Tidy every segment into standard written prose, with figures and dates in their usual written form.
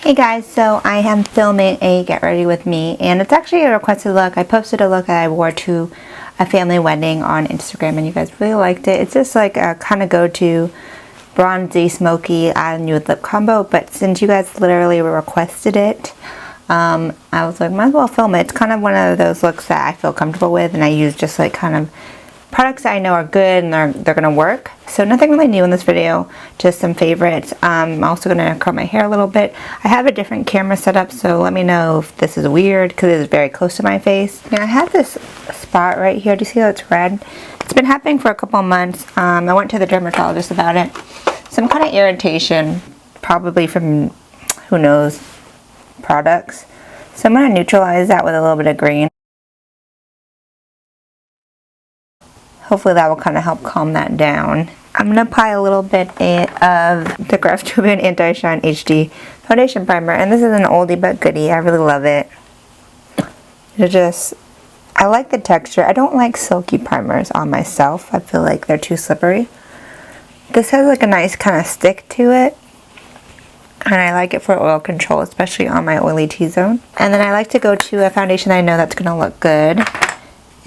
Hey guys, so I am filming a get ready with me, and it's actually a requested look. I posted a look that I wore to a family wedding on Instagram and you guys really liked it. It's just like a kind of go-to bronzy, smoky, eye nude lip combo, but since you guys literally requested it, I was like, might as well film it. It's kind of one of those looks that I feel comfortable with, and I use just like kind of products that I know are good and they're gonna work. So nothing really new in this video, just some favorites. I'm also gonna curl my hair a little bit. I have a different camera set up, so let me know if this is weird because it is very close to my face. Now I have this spot right here. Do you see how it's red? It's been happening for a couple months. I went to the dermatologist about it. Some kind of irritation, probably from who knows products. So I'm gonna neutralize that with a little bit of green. Hopefully that will kind of help calm that down. I'm going to apply a little bit of the Graph Jubian Anti-Shine HD Foundation Primer. And this is an oldie but goodie. I really love it. I like the texture. I don't like silky primers on myself. I feel like they're too slippery. This has like a nice kind of stick to it. And I like it for oil control, especially on my oily T-zone. And then I like to go to a foundation that I know that's going to look good.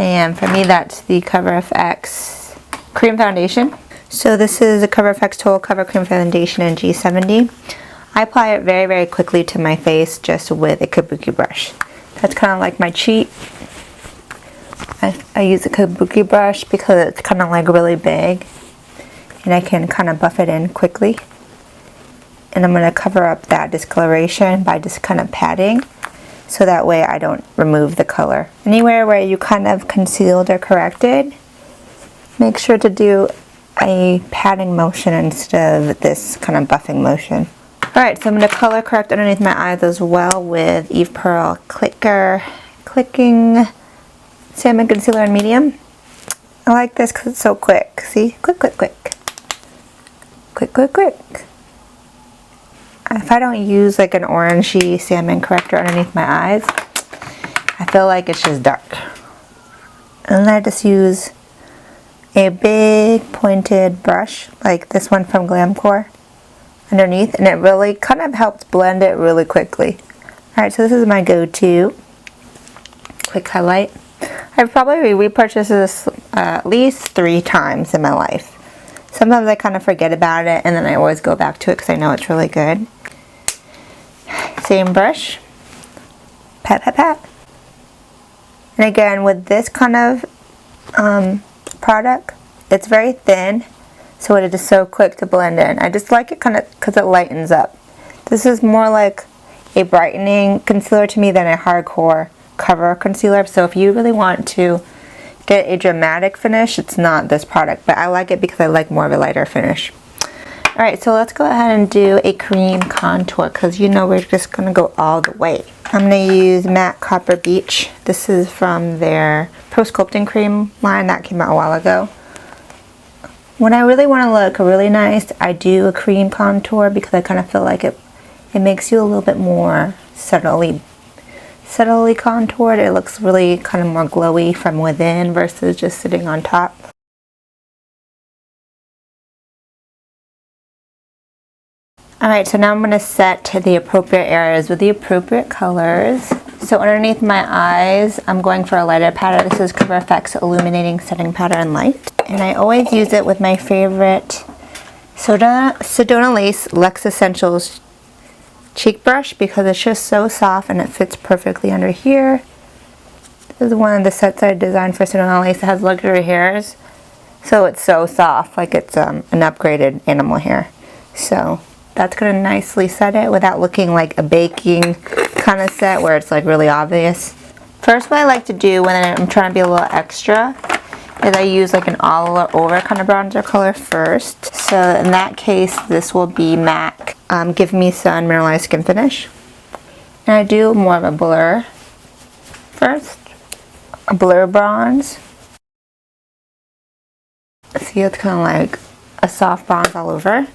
And for me, that's the Cover FX Cream Foundation. So this is the Cover FX Total Cover Cream Foundation in G70. I apply it very, very quickly to my face just with a kabuki brush. That's kind of like my cheat. I use a kabuki brush because it's kind of like really big. And I can kind of buff it in quickly. And I'm going to cover up that discoloration by just kind of patting. So that way I don't remove the color. Anywhere where you kind of concealed or corrected, make sure to do a patting motion instead of this kind of buffing motion. Alright, so I'm going to color correct underneath my eyes as well with Eve Pearl Clicking Salmon Concealer in medium. I like this because it's so quick. See? Quick, quick, quick. Quick, quick, quick. If I don't use like an orangey salmon corrector underneath my eyes, I feel like it's just dark. And then I just use a big pointed brush like this one from Glam underneath, and it really kind of helps blend it really quickly. Alright, so this is my go-to quick highlight. I've probably repurchased this at least 3 times in my life. Sometimes I kind of forget about it and then I always go back to it because I know it's really good. Same brush. Pat, pat, pat. And again, with this kind of product, it's very thin, so it is so quick to blend in. I just like it kind of because it lightens up. This is more like a brightening concealer to me than a hardcore cover concealer. So if you really want to get a dramatic finish, it's not this product, but I like it because I like more of a lighter finish. Alright, so let's go ahead and do a cream contour because you know we're just going to go all the way. I'm going to use Matte Copper Beach. This is from their Pro Sculpting Cream line that came out a while ago. When I really want to look really nice, I do a cream contour because I kind of feel like it makes you a little bit more subtly contoured. It looks really kind of more glowy from within versus just sitting on top. Alright, so now I'm going to set the appropriate areas with the appropriate colors. So underneath my eyes, I'm going for a lighter powder. This is Cover FX Illuminating Setting Powder in Light. And I always use it with my favorite Sedona Lace Luxe Essentials cheek brush because it's just so soft and it fits perfectly under here. This is one of the sets I designed for Sedona Lace. It has luxury hairs, so it's so soft, like it's an upgraded animal hair. So that's going to nicely set it without looking like a baking kind of set where it's like really obvious. First, what I like to do when I'm trying to be a little extra is I use like an all over kind of bronzer color first. So in that case, this will be MAC Give Me Sun Mineralized Skin Finish. And I do more of a blur first. A blur bronze. See, it's kind of like a soft bronze all over.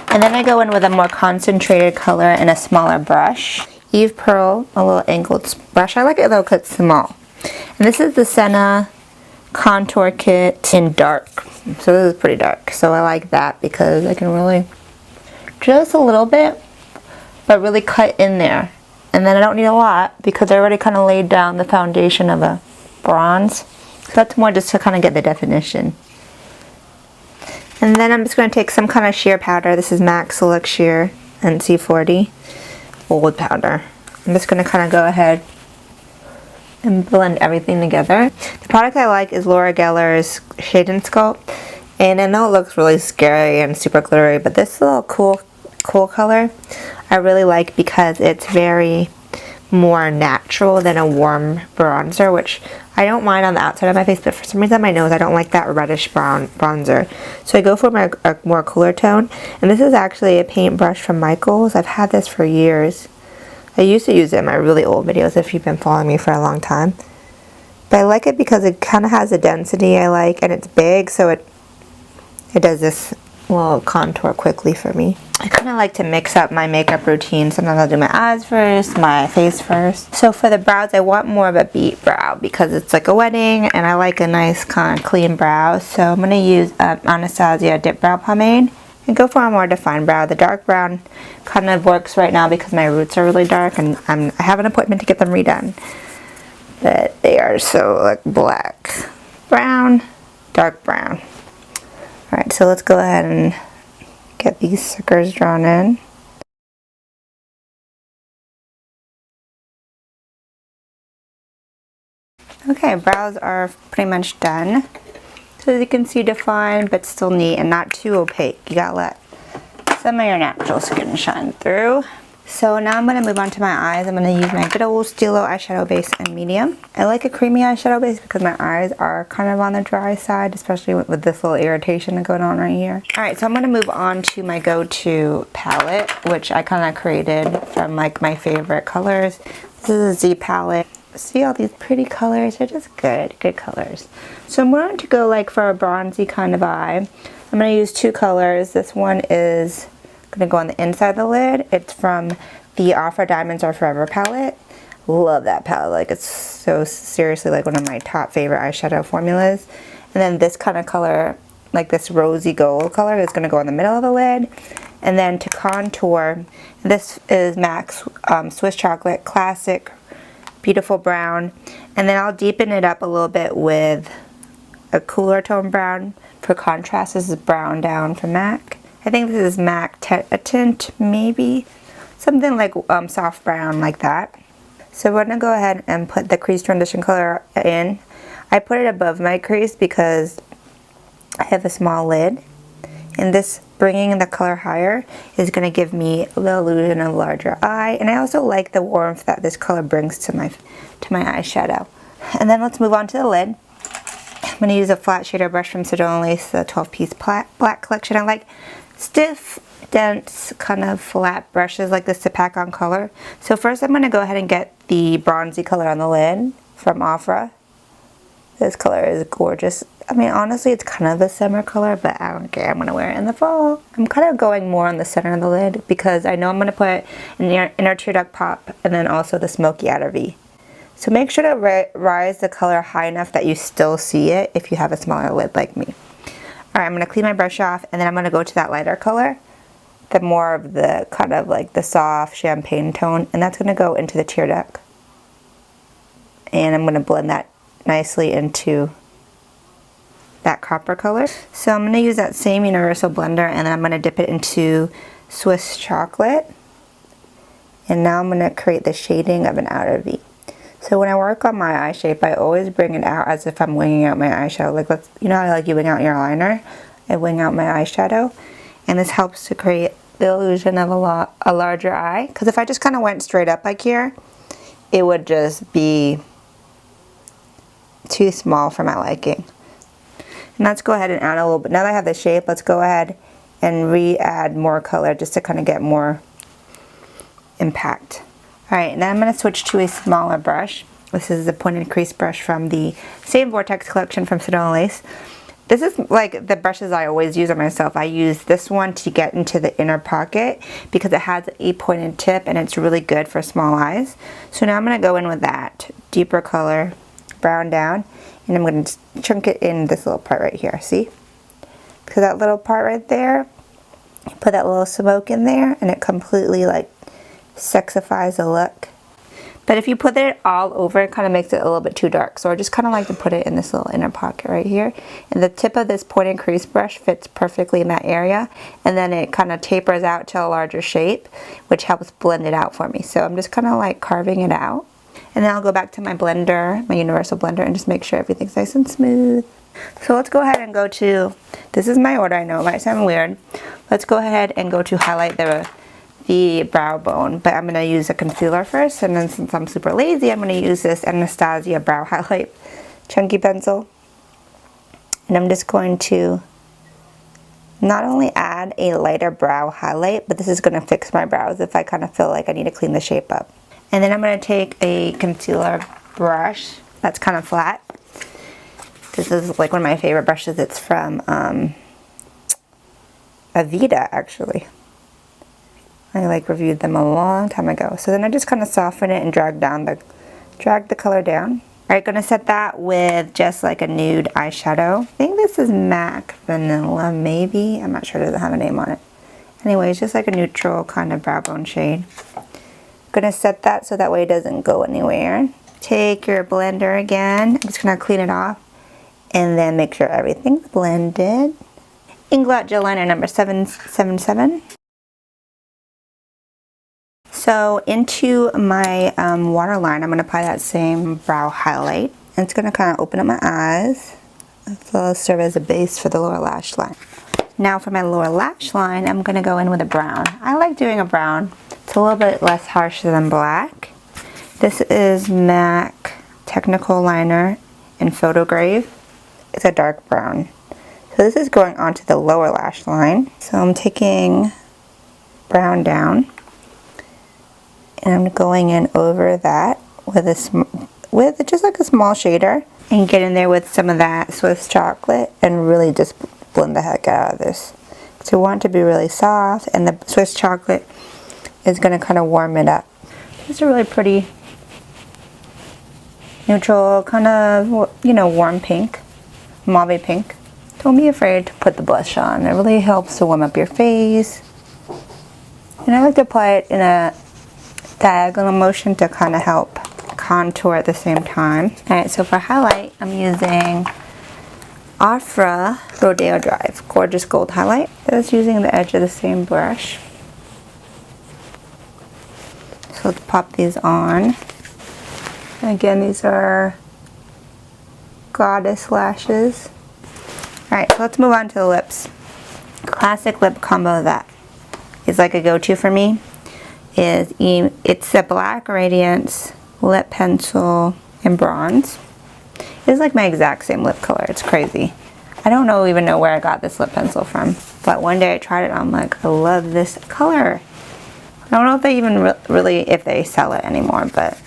And then I go in with a more concentrated color and a smaller brush. Eve Pearl, a little angled brush. I like it though because it's small. And this is the Senna Contour Kit in dark. So this is pretty dark. So I like that because I can really, just a little bit, but really cut in there. And then I don't need a lot because I already kind of laid down the foundation of a bronze. So that's more just to kind of get the definition. And then I'm just going to take some kind of sheer powder. This is MAC Select Sheer NC40 Old powder. I'm just going to kind of go ahead and blend everything together. The product I like is Laura Geller's Shade and Sculpt. And I know it looks really scary and super glittery, but this little cool color I really like because it's very more natural than a warm bronzer, which I don't mind on the outside of my face, but for some reason on my nose I don't like that reddish brown bronzer. So I go for a more cooler tone, and this is actually a paintbrush from Michaels. I've had this for years. I used to use it in my really old videos if you've been following me for a long time. But I like it because it kind of has a density I like, and it's big, so it does this little contour quickly for me. I kind of like to mix up my makeup routine. Sometimes I'll do my eyes first, my face first. So for the brows, I want more of a beat brow because it's like a wedding and I like a nice kind of clean brow. So I'm going to use Anastasia Dip Brow Pomade and go for a more defined brow. The dark brown kind of works right now because my roots are really dark and I have an appointment to get them redone. But they are so like black, brown, dark brown. Alright, so let's go ahead and get these suckers drawn in. Okay, brows are pretty much done. So as you can see, defined but still neat and not too opaque. You gotta let some of your natural skin shine through. So now I'm going to move on to my eyes. I'm going to use my good old Stilo eyeshadow base in medium. I like a creamy eyeshadow base because my eyes are kind of on the dry side, especially with this little irritation going on right here. Alright, so I'm going to move on to my go-to palette, which I kind of created from like my favorite colors. This is a Z palette. See all these pretty colors? They're just good colors. So I'm going to go like for a bronzy kind of eye. I'm going to use two colors. This one is going to go on the inside of the lid. It's from the Ofra Diamonds Are Forever palette. Love that palette. Like, it's so seriously like one of my top favorite eyeshadow formulas. And then this kind of color, like this rosy gold color, is going to go in the middle of the lid. And then to contour, this is MAC's Swiss Chocolate Classic Beautiful Brown. And then I'll deepen it up a little bit with a cooler tone brown. For contrast, this is Brown Down from MAC. I think this is MAC Tint, maybe. Something like soft brown like that. So we're going to go ahead and put the crease transition color in. I put it above my crease because I have a small lid. And this bringing the color higher is going to give me the illusion of a larger eye. And I also like the warmth that this color brings to my eyeshadow. And then let's move on to the lid. I'm going to use a flat shader brush from Sedona Lace, the 12-piece black collection. I like stiff, dense, kind of flat brushes like this to pack on color. So first I'm going to go ahead and get the bronzy color on the lid from Ofra. This color is gorgeous. I mean, honestly, it's kind of a summer color, but I don't care. I'm going to wear it in the fall. I'm kind of going more on the center of the lid because I know I'm going to put an inner tear duct pop and then also the smoky outer V. So make sure to rise the color high enough that you still see it if you have a smaller lid like me. Alright, I'm going to clean my brush off and then I'm going to go to that lighter color, the more of the kind of like the soft champagne tone, and that's going to go into the tear duct. And I'm going to blend that nicely into that copper color. So I'm going to use that same universal blender and then I'm going to dip it into Swiss Chocolate. And now I'm going to create the shading of an outer V. So when I work on my eye shape, I always bring it out as if I'm winging out my eyeshadow. Like, you know how like you wing out your liner? I wing out my eyeshadow. And this helps to create the illusion of a larger eye. Because if I just kind of went straight up like here, it would just be too small for my liking. And let's go ahead and add a little bit. Now that I have the shape, let's go ahead and re-add more color just to kind of get more impact. Alright, now I'm going to switch to a smaller brush. This is the pointed crease brush from the same Vortex collection from Sedona Lace. This is like the brushes I always use on myself. I use this one to get into the inner pocket because it has a pointed tip and it's really good for small eyes. So now I'm going to go in with that deeper color, brown down, and I'm going to chunk it in this little part right here. See? Because that little part right there, you put that little smoke in there and it completely like sexifies the look. But if you put it all over, it kind of makes it a little bit too dark. So I just kind of like to put it in this little inner pocket right here. And the tip of this pointed crease brush fits perfectly in that area. And then it kind of tapers out to a larger shape, which helps blend it out for me. So I'm just kind of like carving it out. And then I'll go back to my blender, my universal blender, and just make sure everything's nice and smooth. So let's go ahead and go to, this is my order, I know it might sound weird. Let's go ahead and go to highlight the brow bone, but I'm going to use a concealer first, and then since I'm super lazy, I'm going to use this Anastasia brow highlight chunky pencil. And I'm just going to not only add a lighter brow highlight, but this is going to fix my brows if I kind of feel like I need to clean the shape up. And then I'm going to take a concealer brush that's kind of flat. This is like one of my favorite brushes. It's from Aveda, actually. I like reviewed them a long time ago. So then I just kind of soften it and drag the color down. Alright, gonna set that with just like a nude eyeshadow. I think this is MAC Vanilla, maybe. I'm not sure, it doesn't have a name on it. Anyways, just like a neutral kind of brow bone shade. Gonna set that so that way it doesn't go anywhere. Take your blender again. I'm just gonna clean it off and then make sure everything's blended. Inglot Gel Liner number 777. So into my waterline, I'm going to apply that same brow highlight. And it's going to kind of open up my eyes. It'll serve as a base for the lower lash line. Now for my lower lash line, I'm going to go in with a brown. I like doing a brown. It's a little bit less harsh than black. This is MAC Technical Liner in Photograve. It's a dark brown. So this is going onto the lower lash line. So I'm taking brown down. And I'm going in over that with just like a small shader and get in there with some of that Swiss chocolate and really just blend the heck out of this. So we want it to be really soft, and the Swiss chocolate is going to kind of warm it up. It's a really pretty neutral kind of, you know, warm pink, mauve pink. Don't be afraid to put the blush on. It really helps to warm up your face. And I like to apply it in a diagonal motion to kind of help contour at the same time. Alright, so for highlight, I'm using Ofra Rodeo Drive Gorgeous Gold Highlight. Just using the edge of the same brush. So let's pop these on. And again, these are Goddess lashes. Alright, so let's move on to the lips. Classic lip combo that is like a go-to for me is it's a Black Radiance lip pencil in bronze. It's like my exact same lip color. It's crazy. I don't even know where I got this lip pencil from, but one day I tried it and I'm like, I love this color. I don't know if they even really if they sell it anymore, but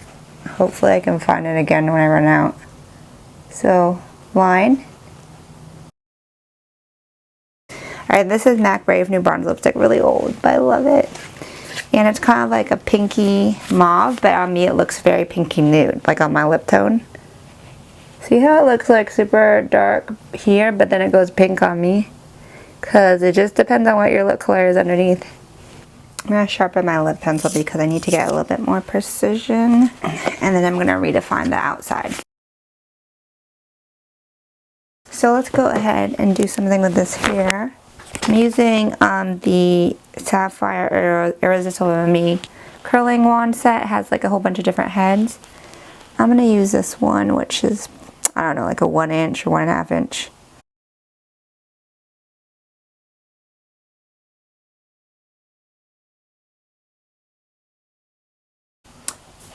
hopefully I can find it again when I run out. So line. Alright, this is MAC Brave New Bronze Lipstick. Really old, but I love it. And it's kind of like a pinky mauve, but on me it looks very pinky nude, like on my lip tone. See how it looks like super dark here, but then it goes pink on me? Because it just depends on what your lip color is underneath. I'm going to sharpen my lip pencil because I need to get a little bit more precision. And then I'm going to redefine the outside. So let's go ahead and do something with this here. I'm using the Sapphire Irresistible Me curling wand set. It has like a whole bunch of different heads. I'm going to use this one, which is, I don't know, like a 1 inch or 1.5 inch.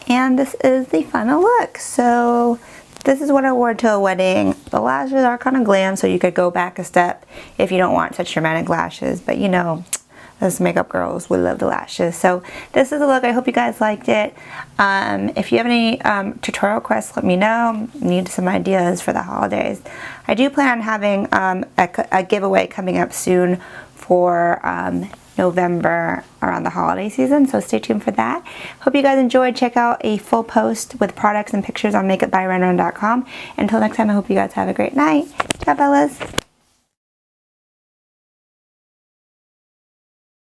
And this is the final look. So this is what I wore to a wedding. The lashes are kind of glam, so you could go back a step if you don't want such dramatic lashes. But you know, us makeup girls, we love the lashes. So this is the look. I hope you guys liked it. If you have any tutorial requests, let me know. Need some ideas for the holidays. I do plan on having a giveaway coming up soon for November around the holiday season, so stay tuned for that. Hope you guys enjoyed. Check out a full post with products and pictures on makeupbyrenrun.com. Until next time, I hope you guys have a great night. Ciao, Bellas.